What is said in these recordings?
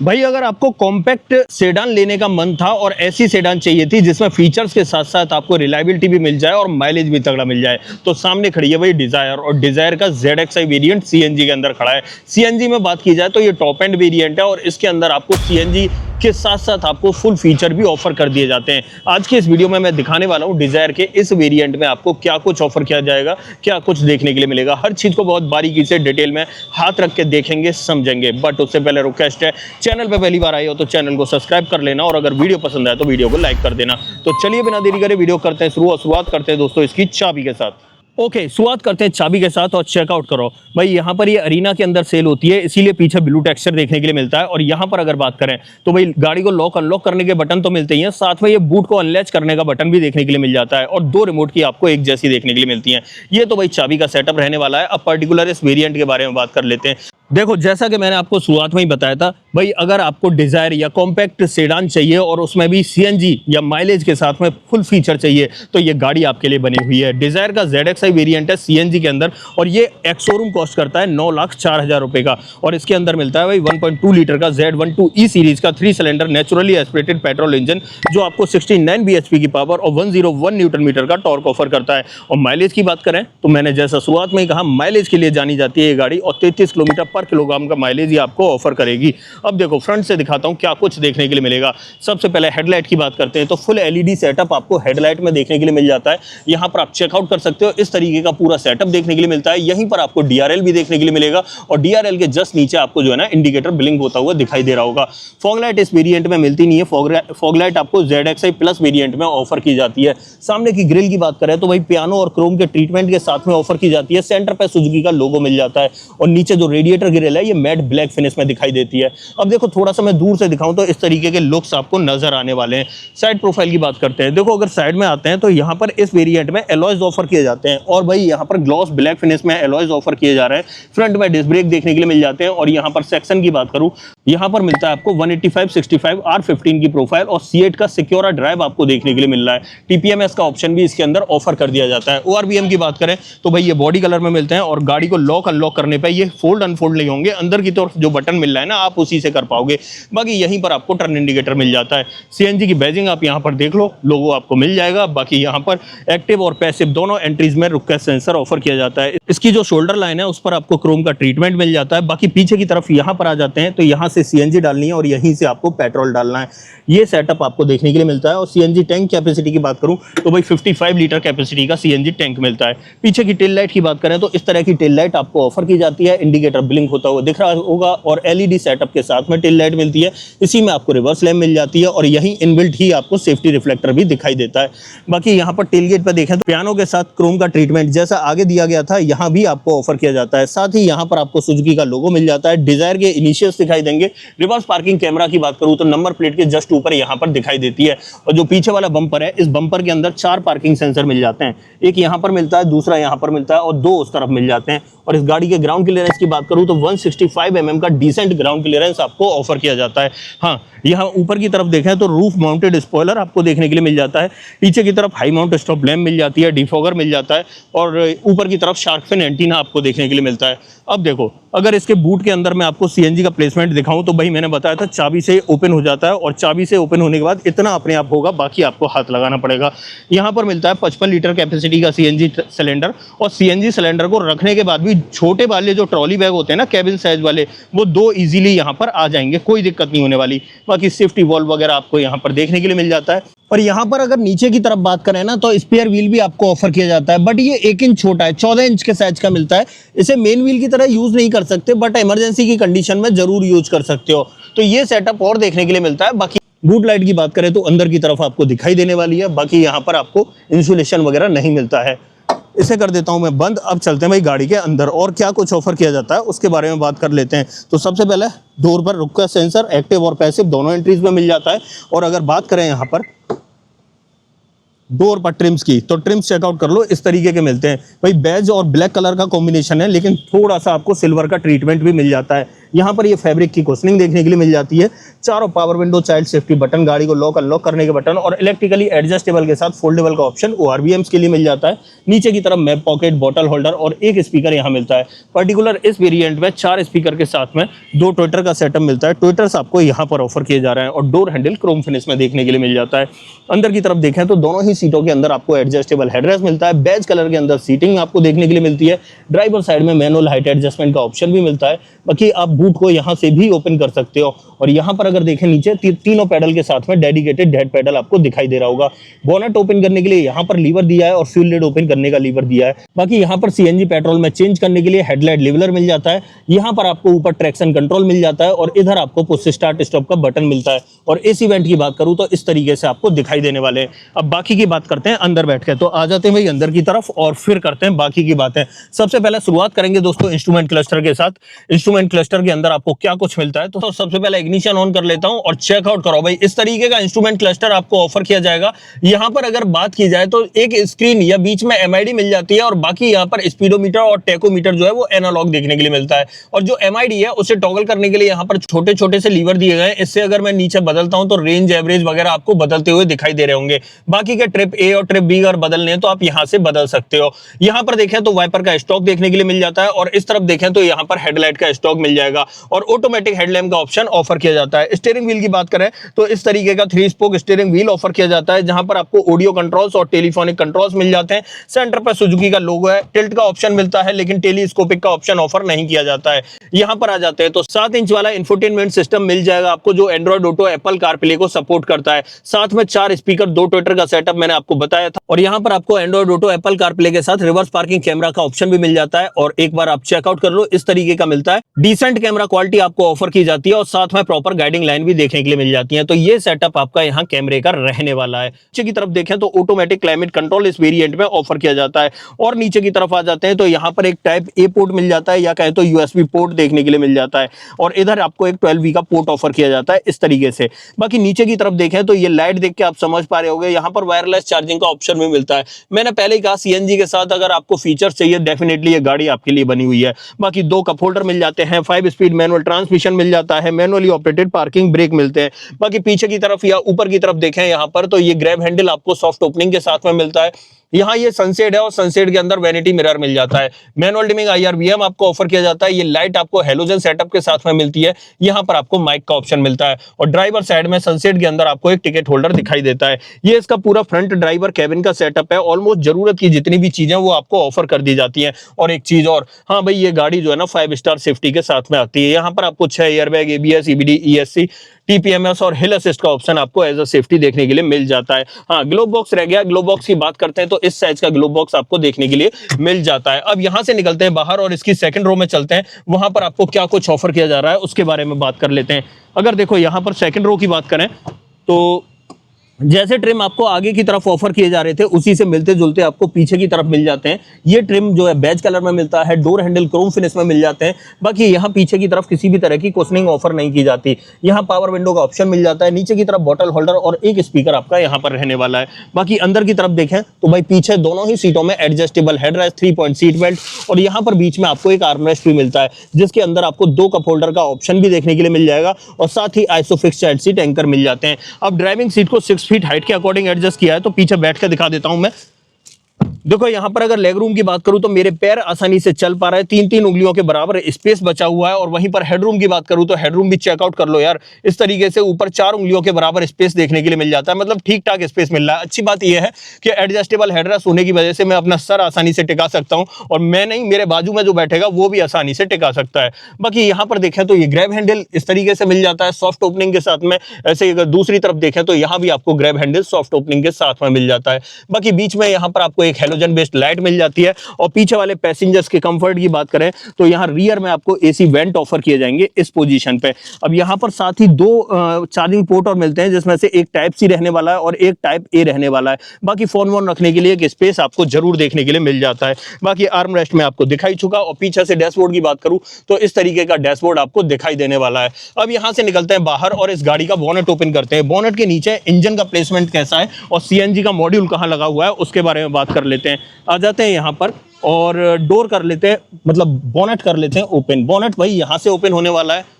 भाई अगर आपको कॉम्पैक्ट सेडान लेने का मन था और ऐसी सेडान चाहिए थी जिसमें फीचर्स के साथ साथ आपको रिलायबिलिटी भी मिल जाए और माइलेज भी तगड़ा मिल जाए, तो सामने खड़ी है भाई डिजायर। और डिजायर का ZXi वेरिएंट सीएनजी के अंदर खड़ा है। सीएनजी में बात की जाए तो ये टॉप एंड वेरिएंट है और इसके अंदर आपको सीएनजी के साथ साथ आपको फुल फीचर भी ऑफर कर दिए जाते हैं। आज के इस वीडियो में मैं दिखाने वाला हूं डिजायर के इस वेरिएंट में आपको क्या कुछ ऑफर किया जाएगा, क्या कुछ देखने के लिए मिलेगा। हर चीज को बहुत बारीकी से डिटेल में हाथ रख के देखेंगे, समझेंगे। बट उससे पहले रिक्वेस्ट है, चैनल पे पहली बार आए हो तो चैनल को सब्सक्राइब कर लेना और अगर वीडियो पसंद आए तो वीडियो को लाइक कर देना। तो चलिए बिना देरी करे वीडियो करते हैं शुरुआत करते हैं दोस्तों इसकी चाबी के साथ। ओके, शुरुआत करते हैं चाबी के साथ और चेकआउट करो। भाई यहाँ पर ये अरीना के अंदर सेल होती है, इसीलिए पीछे ब्लू टेक्सचर देखने के लिए मिलता है। और यहाँ पर अगर बात करें तो भाई गाड़ी को लॉक अनलॉक करने के बटन तो मिलते ही हैं, साथ में ये बूट को अनलैच करने का बटन भी देखने के लिए मिल जाता है और दो रिमोट की आपको एक जैसी देखने के लिए मिलती है। ये तो भाई चाबी का सेटअप रहने वाला है। अब पर्टिकुलर इस वेरिएंट के बारे में बात कर लेते हैं। देखो, जैसा कि मैंने आपको शुरुआत में ही बताया था, भाई अगर आपको डिजायर या कॉम्पैक्ट सेडान चाहिए और उसमें भी सीएनजी या माइलेज के साथ में फुल फीचर चाहिए तो ये गाड़ी आपके लिए बनी हुई है। डिजायर का ZXi वेरिएंट है सीएनजी के अंदर और ये एक्स शोरूम कॉस्ट करता है 9,04,000 रुपए का। और इसके अंदर मिलता है भाई 1.2 लीटर का Z12E सीरीज का 3 cylinder naturally aspirated petrol engine, जो आपको 69 bhp की पावर और 101 न्यूटन मीटर का टॉर्क ऑफर करता है। और माइलेज की बात करें तो मैंने जैसा शुरुआत में ही कहा, माइलेज के लिए जानी जाती है ये गाड़ी और 33 किलोमीटर पर किलोग्राम का माइलेज ये आपको ऑफर करेगी। अब देखो, फ्रंट से दिखाता हूं क्या कुछ देखने के लिए मिलेगा। सबसे पहले हेडलाइट की बात करते हैं तो फुल LED सेटअप आपको हेडलाइट में देखने के लिए मिल जाता है। यहां पर आप चेकआउट कर सकते हो, इस तरीके का पूरा सेटअप देखने के लिए मिलता है। यहीं पर आपको DRL भी देखने के लिए मिलेगा और DRL के जस्ट नीचे आपको जो है ना इंडिकेटर ब्लिंक होता हुआ दिखाई दे रहा होगा। फॉग लाइट इस वेरिएंट में मिलती नहीं है, फॉग लाइट आपको ZXi प्लस वेरिएंट में ऑफर की जाती है। सामने की ग्रिल की बात करें तो भाई पियानो और क्रोम के ट्रीटमेंट के साथ में ऑफर की जाती है। सेंटर पे सुजुकी का लोगो मिल जाता है और नीचे जो रेडिएटर ग्रिल है ये मैट ब्लैक फिनिश में दिखाई देती है। अब देखो, थोड़ा सा मैं दूर से दिखाऊं तो इस तरीके के लुक्स आपको नजर आने वाले हैं। साइड प्रोफाइल की बात करते हैं। देखो, अगर साइड में आते हैं तो यहाँ पर इस वेरिएंट में एलॉयज ऑफर किए जाते हैं और भाई यहाँ पर ग्लॉस ब्लैक फिनिश में एलॉयज ऑफर किए जा रहे हैं। फ्रंट में डिस्क ब्रेक देखने के लिए मिल जाते हैं और यहाँ पर सेक्शन की बात करूं, यहाँ पर मिलता है आपको 185/65 R15 की प्रोफाइल और C8 का सिक्योरा ड्राइव आपको देखने के लिए मिल रहा है। TPMS का ऑप्शन भी इसके अंदर ऑफर कर दिया जाता है। ORVM की बात करें तो भाई ये बॉडी कलर में मिलते हैं और गाड़ी को लॉक अनलॉक करने पे ये फोल्ड अनफोल्ड नहीं होंगे। अंदर की तरफ जो बटन मिल रहा है ना, आप उसी से कर पाओगे। बाकी यहीं पर आपको टर्न इंडिकेटर मिल जाता है। CNG की बैजिंग आप यहाँ पर देख लो, लोगो आपको मिल जाएगा। बाकी यहाँ पर एक्टिव और पैसिव दोनों एंट्रीज में रुक सेंसर ऑफर किया जाता है। इसकी जो शोल्डर लाइन है उस पर आपको क्रोम का ट्रीटमेंट मिल जाता है। बाकी पीछे की तरफ यहाँ पर आ जाते हैं तो यहाँ से CNG डालनी है और यहीं से आपको पेट्रोल डालना है। ये सेटअप आपको देखने के लिए मिलता है। और CNG टैंक कैपेसिटी की बात करूं तो भाई 55 लीटर कैपेसिटी का CNG टैंक मिलता है। पीछे की टेल लाइट की बात करें तो इस तरह की टेल लाइट आपको ऑफर की जाती है। इंडिकेटर ब्लिंक होता हुआ दिख रहा होगा और LED सेटअप के साथ में टेल लाइट मिलती है। इसी में आपको रिवर्स लैम्प मिल जाती है और यहीं इनबिल्ट ही आपको सेफ्टी रिफ्लेक्टर भी दिखाई देता है। बाकी यहाँ पर टेलगेट पर देखें तो पियानो के साथ क्रोम का ट्रीटमेंट जैसा आगे दिया गया था यहाँ भी आपको ऑफर किया जाता है। साथ ही यहाँ पर आपको सुजुकी का लोगो मिल जाता है। डिजायर के इनिशियल्स दिखाई देंगे। रिवर्स पार्किंग कैमरा की बात करूं तो नंबर प्लेट के जस्ट ऊपर यहाँ पर दिखाई देती है। और जो पीछे वाला बम्पर है, इस बम्पर के अंदर 4 पार्किंग सेंसर मिल जाते हैं। एक यहाँ पर मिलता है, दूसरा यहाँ पर मिलता है और 2 उस तरफ मिल जाते हैं। और इस गाड़ी के ग्राउंड क्लियरेंस की बात करूं तो 165 mm का डिसेंट ग्राउंड क्लियरेंस आपको ऑफर किया जाता है। हाँ, यहाँ ऊपर की तरफ देखें तो रूफ माउंटेड स्पॉइलर आपको देखने के लिए मिल जाता है। पीछे की तरफ हाई माउंट स्टॉप लैम्प मिल जाती है, डिफॉगर मिल जाता है और ऊपर की तरफ शार्क फिन एंटीना आपको देखने के लिए मिलता है। अब देखो, अगर इसके बूट के अंदर मैं आपको CNG का प्लेसमेंट दिखाऊं तो भाई मैंने बताया था चाबी से ओपन हो जाता है और चाबी से ओपन होने के बाद इतना अपने आप होगा, बाकी आपको हाथ लगाना पड़ेगा। यहाँ पर मिलता है 55 लीटर कैपेसिटी का CNG सिलेंडर और CNG सिलेंडर को रखने के बाद भी छोटे वाले जो ट्रॉली बैग होते हैं ना, केबिन साइज वाले, वो 2 इजीली यहाँ पर आ जाएंगे, कोई दिक्कत नहीं होने वाली। बाकी सेफ्टी वॉल्व वगैरह आपको यहाँ पर देखने के लिए मिल जाता है। और यहाँ पर अगर नीचे की तरफ बात करें ना तो स्पेयर व्हील भी आपको ऑफर किया जाता है, बट ये 1 इंच छोटा है, 14 इंच के साइज का मिलता है। इसे मेन व्हील की तरह यूज नहीं कर सकते, बट इमरजेंसी की कंडीशन में जरूर यूज कर सकते हो। तो ये सेटअप और देखने के लिए मिलता है। बाकी बूट लाइट की बात करें तो अंदर की तरफ आपको दिखाई देने वाली है। बाकी यहाँ पर आपको इंसुलेशन वगैरह नहीं मिलता है। इसे कर देता हूं मैं बंद। अब चलते हैं भाई गाड़ी के अंदर और क्या कुछ ऑफर किया जाता है उसके बारे में बात कर लेते हैं। तो सबसे पहले डोर पर रुक सेंसर एक्टिव और पैसिव दोनों एंट्रीज में मिल जाता है। और अगर बात करें यहाँ पर डोर पर ट्रिम्स की तो ट्रिम्स चेकआउट कर लो, इस तरीके के मिलते हैं भाई। बेज और ब्लैक कलर का कॉम्बिनेशन है लेकिन थोड़ा सा आपको सिल्वर का ट्रीटमेंट भी मिल जाता है। यहाँ पर ये फैब्रिक की कुशनिंग देखने के लिए मिल जाती है। चारों power window, child safety button, गाड़ी को लॉक अनलॉक करने के बटन और इलेक्ट्रिकली एडजस्टेबल के साथ फोल्डेबल का ऑप्शन ORVMs के लिए मिल जाता है। नीचे की तरफ मैप पॉकेट, बॉटल होल्डर और एक स्पीकर यहाँ मिलता है। पर्टिकुलर इस वेरिएंट में 4 स्पीकर के साथ में 2 ट्विटर का सेटअप मिलता है। ट्विटर्स आपको यहाँ पर ऑफर किए जा रहे हैं और डोर हैंडल क्रोम फिनिश में देखने के लिए मिल जाता है। अंदर की तरफ देखें तो दोनों ही सीटों के अंदर आपको एडजस्टेबल हेडरेस्ट मिलता है। बेज कलर के अंदर सीटिंग आपको देखने के लिए मिलती है। ड्राइवर साइड में मैनुअल हाइट एडजस्टमेंट का ऑप्शन भी मिलता है। बाकी आप बूट को यहाँ से भी ओपन कर सकते हो और यहाँ पर अगर देखें नीचे तीनों पैडल के साथ में डेडिकेटेड हेड पैडल आपको दिखाई दे रहा होगा। बोनट ओपन करने के लिए यहाँ पर लीवर दिया है और फ्यूल लिड ओपन करने का लीवर दिया है। बाकी यहाँ पर CNG पेट्रोल में चेंज करने के लिए हेडलाइट लेवलर मिल जाता है। यहाँ पर आपको ऊपर ट्रैक्शन कंट्रोल मिल जाता है और इधर आपको पुश स्टार्ट स्टॉप का बटन मिलता है। और AC वेंट की बात करूँ तो इस तरीके से आपको दिखाई देने वाले हैं। अब बाकी की बात करते हैं अंदर बैठ के, तो आ जाते हैं भाई अंदर की तरफ और फिर करते हैं बाकी की बातें। सबसे पहले शुरुआत करेंगे दोस्तों इंस्ट्रूमेंट क्लस्टर के साथ। इंस्ट्रूमेंट क्लस्टर के अंदर आपको क्या कुछ मिलता है, तो सबसे पहले इग्निशन ऑन कर लेता हूं और चेकआउट करो भाई। इस तरीके का इंस्ट्रूमेंट क्लस्टर आपको ऑफर किया जाएगा। यहां पर अगर बात की जाए तो एक स्क्रीन या बीच में MID मिल जाती है और बाकी यहां पर स्पीडोमीटर और टेकोमीटर जो है वो एनालॉग देखने के लिए मिलता है। और जो MID है उसे टॉगल करने के लिए यहां पर छोटे छोटे से लीवर दिए गए हैं। इससे अगर मैं नीचे बदलता हूं तो रेंज, एवरेज वगैरह आपको बदलते हुए दिखाई दे रहे होंगे। बाकी के ट्रिप A और ट्रिप B अगर बदलने हैं तो आप यहां से बदल सकते हो। यहां पर देखें तो वाइपर का स्टॉक देखने के लिए मिल जाता है और इस तरफ देखें तो यहां पर हेडलाइट का स्टॉक मिल जाएगा और ऑटोमेटिक हेडलैम्प का ऑप्शन ऑफर किया जाता है। स्टीयरिंग व्हील की बात करें तो इस तरीके का 3 स्पोक स्टीयरिंग व्हील ऑफर किया जाता है, जहां पर आपको ऑडियो कंट्रोल्स और टेलीफोनिक कंट्रोल्स मिल जाते हैं। सेंटर पर सुजुकी का लोगो है। टिल्ट का ऑप्शन मिलता है लेकिन टेलीस्कोपिक का ऑप्शन ऑफर नहीं किया जाता है। यहां पर आ जाते हैं तो 7 इंच वाला इंफोटेनमेंट सिस्टम मिल जाएगा आपको, जो एंड्रॉइड ऑटो, एप्पल कारप्ले को सपोर्ट करता है। साथ में 4 स्पीकर, 2 ट्विटर का सेटअप मैंने आपको बताया था। और यहां पर आपको एंड्रॉइड ऑटो, एप्पल कारप्ले के साथ रिवर्स पार्किंग कैमरा का ऑप्शन भी मिल जाता है और एक बार आप चेकआउट कर लो इस तरीके का मिलता है। डिसेंट कैमरा क्वालिटी आपको ऑफर की जाती है और साथ में प्रॉपर गाइडिंग लाइन भी देखने के लिए मिल जाती है। तो ये सेटअप आपका यहाँ कैमरे का रहने वाला है। नीचे की तरफ देखें तो ऑटोमेटिक क्लाइमेट कंट्रोल इस वेरिएंट में ऑफर किया जाता है। और नीचे की तरफ आ जाते हैं तो यहाँ पर एक टाइप A पोर्ट मिल जाता है या कहे तो USB पोर्ट देखने के लिए मिल जाता है और इधर आपको एक 12V का पोर्ट ऑफर किया जाता है इस तरीके से। बाकी नीचे की तरफ देखें तो ये लाइट देख के आप समझ पा रहे होंगे, यहाँ पर वायरलेस चार्जिंग का ऑप्शन भी मिलता है। मैंने पहले ही कहा CNG के साथ अगर आपको फीचर्स चाहिए डेफिनेटली ये गाड़ी आपके लिए बनी हुई है। बाकी 2 कप होल्डर मिल जाते हैं, 5 स्पीड मैनुअल ट्रांसमिशन मिल जाता है, मैनुअली ऑपरेटेड पार्किंग ब्रेक मिलते हैं। बाकी पीछे की तरफ या ऊपर की तरफ देखें यहाँ पर तो ये ग्रैब हैंडल आपको सॉफ्ट ओपनिंग के साथ में मिलता है। यहाँ ये सनसेट है और सनसेट के अंदर वैनिटी मिरर मिल जाता है। मैनुअल डिमिंग IRVM आपको ऑफर किया जाता है। ये लाइट आपको हेलोजन सेटअप के साथ में मिलती है। यहाँ पर आपको माइक का ऑप्शन मिलता है और ड्राइवर साइड में सनसेट के अंदर आपको एक टिकट होल्डर दिखाई देता है। ये इसका पूरा फ्रंट ड्राइवर कैबिन का सेटअप है। ऑलमोस्ट जरूरत की जितनी भी चीजें वो आपको ऑफर कर दी जाती है। और एक चीज और, हाँ भाई ये गाड़ी जो है ना 5 स्टार सेफ्टी के साथ में आती है। यहाँ पर आपको 6 airbag, ABS, EBD, ESC, TPMS और हिल असिस्ट का ऑप्शन आपको एज अ सेफ्टी देखने के लिए मिल जाता है। हाँ, ग्लोब बॉक्स रह गया। ग्लोब बॉक्स की बात करते हैं तो इस साइज का ग्लोब बॉक्स आपको देखने के लिए मिल जाता है। अब यहां से निकलते हैं बाहर और इसकी सेकंड रो में चलते हैं। वहां पर आपको क्या कुछ ऑफर किया जा रहा है उसके बारे में बात कर लेते हैं। अगर देखो यहां पर सेकंड रो की बात करें तो जैसे ट्रिम आपको आगे की तरफ ऑफर किए जा रहे थे उसी से मिलते जुलते आपको पीछे की तरफ मिल जाते हैं। ये ट्रिम जो है बेज कलर में मिलता है, डोर हैंडल क्रोम फिनिश में मिल जाते हैं। बाकी यहाँ पीछे की तरफ किसी भी तरह की कुशनिंग ऑफर नहीं की जाती। यहाँ पावर विंडो का ऑप्शन मिल जाता है। नीचे की तरफ बॉटल होल्डर और एक स्पीकर आपका यहाँ पर रहने वाला है। बाकी अंदर की तरफ देखें तो भाई पीछे दोनों ही सीटों में adjustable headrest, 3 point seat belt और यहाँ पर बीच में आपको एक आर्मरेस्ट भी मिलता है, जिसके अंदर आपको 2 कप होल्डर का ऑप्शन भी देखने के लिए मिल जाएगा और साथ ही आइसोफिक्स चाइल्ड सीट एंकर मिल जाते हैं। अब ड्राइविंग सीट को 6 फीट हाइट के अकॉर्डिंग एडजस्ट किया है तो पीछे बैठ के दिखा देता हूं मैं। देखो यहाँ पर अगर लेग रूम की बात करूं तो मेरे पैर आसानी से चल पा रहे हैं, 3-3 उंगलियों के बराबर स्पेस बचा हुआ है। और वहीं पर हेडरूम की बात करूं तो हेडरूम भी चेकआउट कर लो यार, इस तरीके से ऊपर 4 उंगलियों के बराबर स्पेस देखने के लिए मिल जाता है। मतलब ठीक ठाक स्पेस मिल रहा है। अच्छी बात यह है कि एडजस्टेबल हेडरेस्ट होने की वजह से मैं अपना सर आसानी से टिका सकता हूं और मैं नहीं, मेरे बाजू में जो बैठेगा वो भी आसानी से टिका सकता है। बाकी यहाँ पर देखें तो ये ग्रैब हैंडल इस तरीके से मिल जाता है सॉफ्ट ओपनिंग के साथ में। ऐसे अगर दूसरी तरफ देखें तो यहाँ भी आपको ग्रैब हैंडल सॉफ्ट ओपनिंग के साथ में मिल जाता है। बाकी बीच में यहाँ पर आपको एक हेलोजन बेस्ड लाइट मिल जाती है। और पीछे वाले पैसेंजर्स के कंफर्ट की बात करें तो यहाँ रियर में आपको AC वेंट ऑफर किए जाएंगे इस पोजीशन पे। अब यहाँ पर साथ ही 2 चार्जिंग पोर्ट और मिलते हैं, जिसमें से एक टाइप C रहने वाला है और एक टाइप A रहने वाला है। बाकी फोन वोन रखने के लिए एक स्पेस आपको जरूर देखने के लिए मिल जाता है। बाकी आर्म रेस्ट में आपको दिखाई चुका। और पीछे से डैशबोर्ड की बात करूं तो इस तरीके का डैशबोर्ड आपको दिखाई देने वाला है। अब यहाँ से निकलते हैं बाहर और इस गाड़ी का बोनेट ओपन करते हैं। बोनेट के नीचे इंजन का प्लेसमेंट कैसा है और CNG का मॉड्यूल कहाँ लगा हुआ है उसके बारे में बात करते हैं। कर लेते हैं। आ जाते हैं यहाँ पर और डोर कर लेते हैं, मतलब बोनट कर लेते हैं ओपन। बोनट भाई यहाँ से ओपन होने वाला है।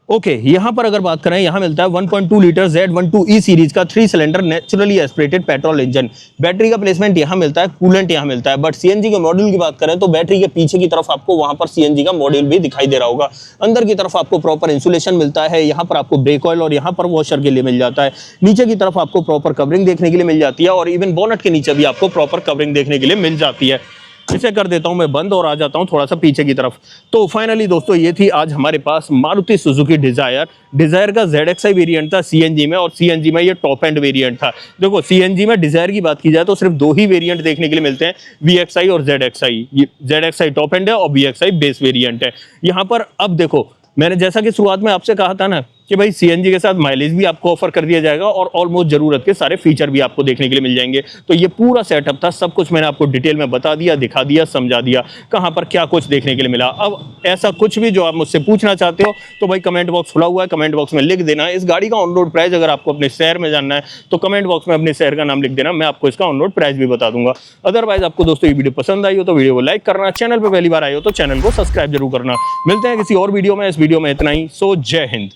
ओके, यहाँ पर अगर बात करें, यहाँ मिलता है 1.2 लीटर Z12E सीरीज का 3 cylinder naturally aspirated petrol engine. Battery का प्लेसमेंट यहाँ मिलता है, कूलेंट यहाँ मिलता है। बट सीएनजी के मॉड्यूल की बात करें तो बैटरी के पीछे की तरफ आपको वहां पर सीएनजी का मॉड्यूल भी दिखाई दे रहा होगा। अंदर की तरफ आपको प्रॉपर इंसुलेशन मिलता है, यहाँ पर आपको ब्रेक ऑयल और यहाँ पर वॉशर के लिए मिल जाता है। नीचे की तरफ आपको प्रॉपर कवरिंग देखने के लिए मिल जाती है और इवन बोनट के नीचे भी आपको प्रॉपर कवरिंग देखने के लिए मिल जाती है। इसे कर देता हूं मैं बंद और आ जाता हूं थोड़ा सा पीछे की तरफ। तो फाइनली दोस्तों ये थी आज हमारे पास मारुति सुजुकी डिजायर का ZXi वेरिएंट था सीएनजी में, और सीएनजी में ये टॉप एंड वेरिएंट था। देखो सीएनजी में डिजायर की बात की जाए तो सिर्फ 2 ही वेरिएंट देखने के लिए मिलते हैं, VXi और ZXi। ZXi टॉप एंड है और VXi बेस वेरिएंट है। यहाँ पर अब देखो, मैंने जैसा कि शुरुआत में आपसे कहा था ना कि भाई सीएनजी के साथ माइलेज भी आपको ऑफर कर दिया जाएगा और ऑलमोस्ट जरूरत के सारे फीचर भी आपको देखने के लिए मिल जाएंगे। तो ये पूरा सेटअप था, सब कुछ मैंने आपको डिटेल में बता दिया, दिखा दिया, समझा दिया कहां पर क्या कुछ देखने के लिए मिला। अब ऐसा कुछ भी जो आप मुझसे पूछना चाहते हो तो भाई कमेंट बॉक्स खुला हुआ है, कमेंट बॉक्स में लिख देना। इस गाड़ी का ऑन रोड प्राइस अगर आपको अपने शहर में जानना है तो कमेंट बॉक्स में अपने शहर का नाम लिख देना, मैं आपको इसका ऑन रोड प्राइस भी बता दूंगा। अदरवाइज आपको दोस्तों ये वीडियो पसंद आई हो तो वीडियो को लाइक करना, चैनल पर पहली बार आए हो तो चैनल को सब्सक्राइब जरूर करना। मिलते हैं किसी और वीडियो में, इस वीडियो में इतना ही। सो जय हिंद।